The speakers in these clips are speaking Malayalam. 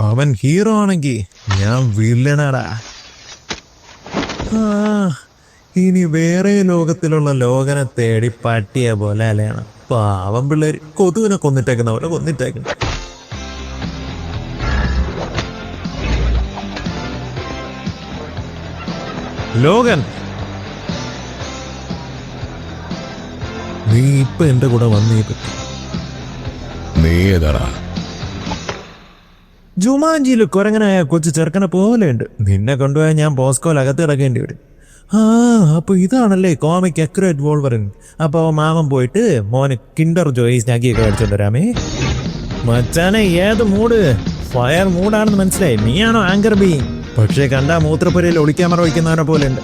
അവൻ ഹീറോ ആണെങ്കിൽ ഞാൻ വില്ലനാടാ. ഇനി വേറെ ലോകത്തിലുള്ള ലോകനെ തേടി പട്ടിയ പോലെ അലയാണ്. പാവം പിള്ളേര് കൊതുവിനെ കൊന്നിട്ടേക്കുന്ന പോലെ കൊന്നിട്ടേക്കുന്നു. ലോകൻ, നീ ഇപ്പൊ എന്റെ കൂടെ വന്നേ പറ്റി. നീ ഏതാടാ? ജുമാഞ്ചിയിൽ കുരങ്ങനായ കൊച്ചു ചെറുക്കനെ പോലെയുണ്ട്. നിന്നെ കൊണ്ടുപോയാൽ ഞാൻ ബോസ്കോയിൽ അകത്ത് ഇറക്കേണ്ടി വരും. അപ്പൊ ഇതാണല്ലേ കോമിക് അക്യുറേറ്റ് വോൾവറിൻ. അപ്പൊ മാമൻ പോയിട്ട് മോന് കിൻഡർ ജോയ് സ്നാക്കിയൊക്കെ മേടിച്ചോണ്ട് വരാമേ. മച്ചാനെ, ഏത് മൂഡ്? ഫയർ മൂഡാണെന്ന് മനസ്സിലായി. നീയാണോ ആങ്കർ ബീ? പക്ഷേ കണ്ടാ മൂത്രപ്പുരയിൽ ഒളിക്യാമറ വയ്ക്കുന്നവനെ പോലെ ഉണ്ട്.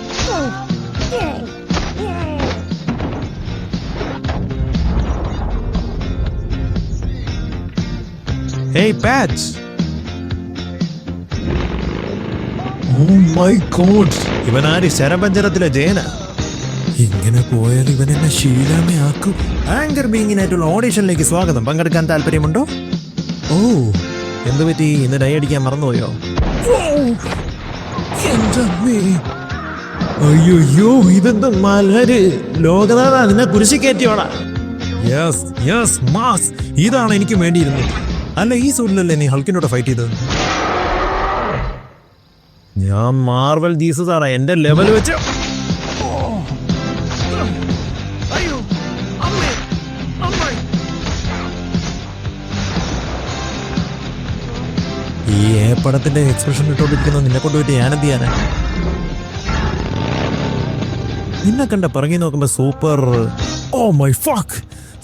Hey, Patch. Oh my God. ഇവനാര് ശരപഞ്ചരത്തിലെ Jayana? ഇങ്ങനെ പോയാൽ ഇവൻ എന്നെ ശീലാമയാക്കും. ആങ്കർ ബീങ്ങിനായിട്ടുള്ള ഓഡീഷനിലേക്ക് സ്വാഗതം. പങ്കെടുക്കാൻ താല്പര്യമുണ്ടോ? ഓ, എന്തു പറ്റി? ഇന്ന് ഡൈ അടിക്കാൻ മറന്നുപോയോ? അയ്യോ, ഇതെന്ത് മലര്! ലോകനാഥ, നിന്നെ കുരിശി കയറ്റിയോടാ. Yes yes, mass. ഇതാണ് എനിക്ക് വേണ്ടിയിരുന്നത്. അല്ല, ഈ സൂര്യനല്ലേ നീ ഹൾക്കിനോട് ഫൈറ്റ് ചെയ്തത്? ഞാൻ മാർവൽ ജീസസാണ്. എന്റെ ലെവൽ വെച്ച് ഈ പടത്തിന്റെ എക്സ്പ്രഷൻ ഇട്ടോണ്ടിരിക്കുന്ന നിന്നെ കൊണ്ടുപോയിട്ട് ഞാനെന്ത് ചെയ്യാനാ? നിന്നെ കണ്ട പിറങ്ങി നോക്കുമ്പോ സൂപ്പർ. ഓ മൈ ഫക്ക്,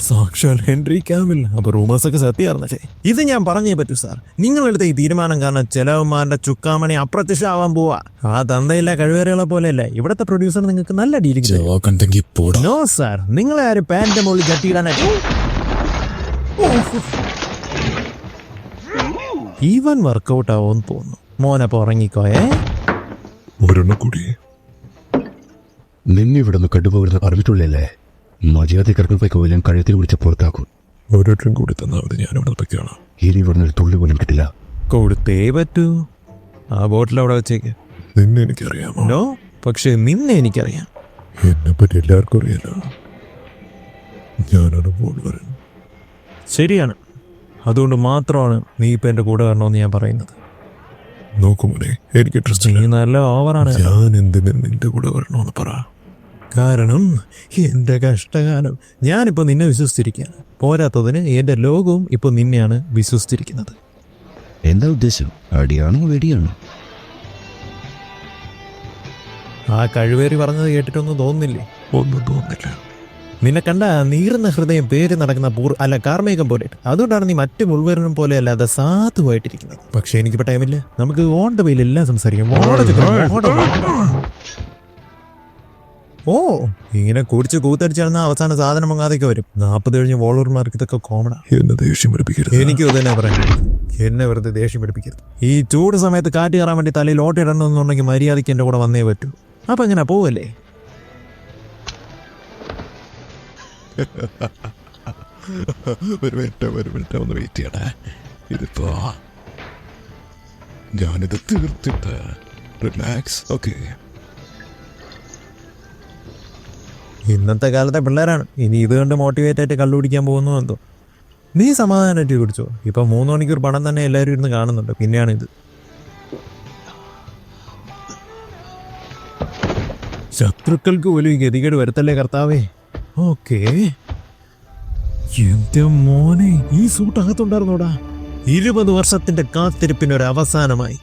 സാക്ഷാൽ ഹെൻറി കാവിൽ. അപ്പൊ റൂമേഴ്സ് ഒക്കെ സത്യമായിരുന്നേ. ഇത് ഞാൻ പറഞ്ഞേ പറ്റൂ സാർ. നിങ്ങളെടുത്ത ഈ തീരുമാനം കാരണം ചെലവന്മാരുടെ ചുക്കാമണി അപ്രത്യക്ഷമാവാൻ പോവാ. ആ തന്തയില്ല കഴിവേറികളെ പോലെയല്ല ഇവിടത്തെ പ്രൊഡ്യൂസർ നിങ്ങൾക്ക് നല്ല ഡീലിംഗ്. നോ സാർ, നിങ്ങളെ ആരും പാന്റിന്റെ മുകളിൽ കെട്ടിയിടാനായിട്ട്. ഈവൻ വർക്കൗട്ട് ആവുമെന്ന് തോന്നുന്നു. മോനപ്പോ ഉറങ്ങിക്കോയേ. കൂടി നിന്നെ ഇവിടെ നിന്ന് കണ്ടുപോകുന്നത് അറിഞ്ഞിട്ടുള്ളല്ലേ? മര്യാദക്കാർക്ക് പോയി കോയിലും കഴുത്തിൽ പിടിച്ച് പുറത്താക്കും. ഓരോരുത്തരും കൂടി തന്നാൽ മതി, ഞാൻ ഇവിടെ നിൽക്കുകയാണ്. ഇനി ഇവിടെ നിന്ന് തുള്ളി പോലും കിട്ടില്ല. കൊടുത്തേ പറ്റൂ. ആ ബോട്ടിൽ അവിടെ വെച്ചേക്ക്. നിന്നെ എനിക്കറിയാമോ? നോ, പക്ഷെ നിന്നെ എനിക്കറിയാം. എന്നെ പറ്റി എല്ലാവർക്കും അറിയാലോ. ഞാനൊരു വോൾവറിൻ. ശരിയാണ്. അതുകൊണ്ട് മാത്രമാണ് നീ ഇപ്പൊ എന്റെ കൂടെ വരണമെന്ന് ഞാൻ പറയുന്നത്. നോക്കുമോനെ, എനിക്ക് ട്രസ്റ്റ് നീ നല്ല ഓവറാണ്. ഞാൻ എന്തിന് നിന്റെ കൂടെ വരണമെന്ന് പറ. കാരണം എന്റെ കഷ്ടകാലം. ഞാനിപ്പോ നിന്നെ വിശ്വസിച്ചിരിക്കുകയാണ്. പോരാത്തതിന് എന്റെ ലോകവും ഇപ്പൊ നിന്നെയാണ് വിശ്വസിച്ചിരിക്കുന്നത്. എന്താ ഉദ്ദേശം? അടിയാണോ വെടിയാണോ? ആ കഴിവേറി പറഞ്ഞത് കേട്ടിട്ടൊന്നും തോന്നുന്നില്ലേ? ഒന്നും തോന്നില്ല. നിന്നെ കണ്ട നീറുന്ന ഹൃദയം പേര് നടക്കുന്ന കാർമേഘം പോലെ. അതുകൊണ്ടാണ് നീ മറ്റു മുൾവരനും പോലെ അല്ലാതെ സാധുവായിട്ടിരിക്കുന്നത്. പക്ഷെ എനിക്കിപ്പോ ടൈമില്ല. നമുക്ക് ഓൺ ദ വെയിൽ എല്ലാം സംസാരിക്കാം. ഓ, ഇങ്ങനെ കുടിച്ച് കൂത്തടിച്ചാൽ അവസാന സാധനം വാങ്ങാതൊക്കെ വരും. 40 കഴിഞ്ഞ് വോളർമാർക്ക് ഇതൊക്കെ കോമണാ. എന്നെ ദേഷ്യം പിടിപ്പിക്കരുത്. എനിക്കും തന്നെ പറയാം. എന്നെ വെറുതെ ദേഷ്യം പിടിപ്പിക്കരുത്. ഈ ചൂട് സമയത്ത് കാറ്റ് കയറാൻ വേണ്ടി തലയിൽ ഓട്ടിടണമെന്നുണ്ടെങ്കിൽ മര്യാദയ്ക്ക് എന്റെ കൂടെ വന്നേ പറ്റൂ. അപ്പൊ എങ്ങനെ പോവല്ലേ? ഒരു മിനിറ്റ് ഒന്ന് വെയിറ്റ് ചെയ്യണേ. ഇതിപ്പോ ഞാനിത് തീർത്തിട്ട് റിലാക്സ്. ഓക്കെ, ഇന്നത്തെ കാലത്തെ പിള്ളേരാണ്. ഇനി ഇത് കണ്ട് മോട്ടിവേറ്റ് ആയിട്ട് കള്ളുപിടിക്കാൻ പോകുന്നു എന്തോ. നീ സമാധാനമായിട്ട് കുടിച്ചോ. ഇപ്പൊ 3 മണിക്കൂർ പണം തന്നെ എല്ലാവരും ഇരുന്ന് കാണുന്നുണ്ട്. പിന്നെയാണ് ഇത്. ശത്രുക്കൾക്ക് പോലും ഈ ഗതികേട് വരുത്തല്ലേ കർത്താവേ. ഓക്കേ, എന്റെ മോനെ, ഈ സൂട്ട് അകത്തുണ്ടായിരുന്നോടാ. 20 വർഷത്തിന്റെ കാത്തിരിപ്പിനൊരു അവസാനമായി.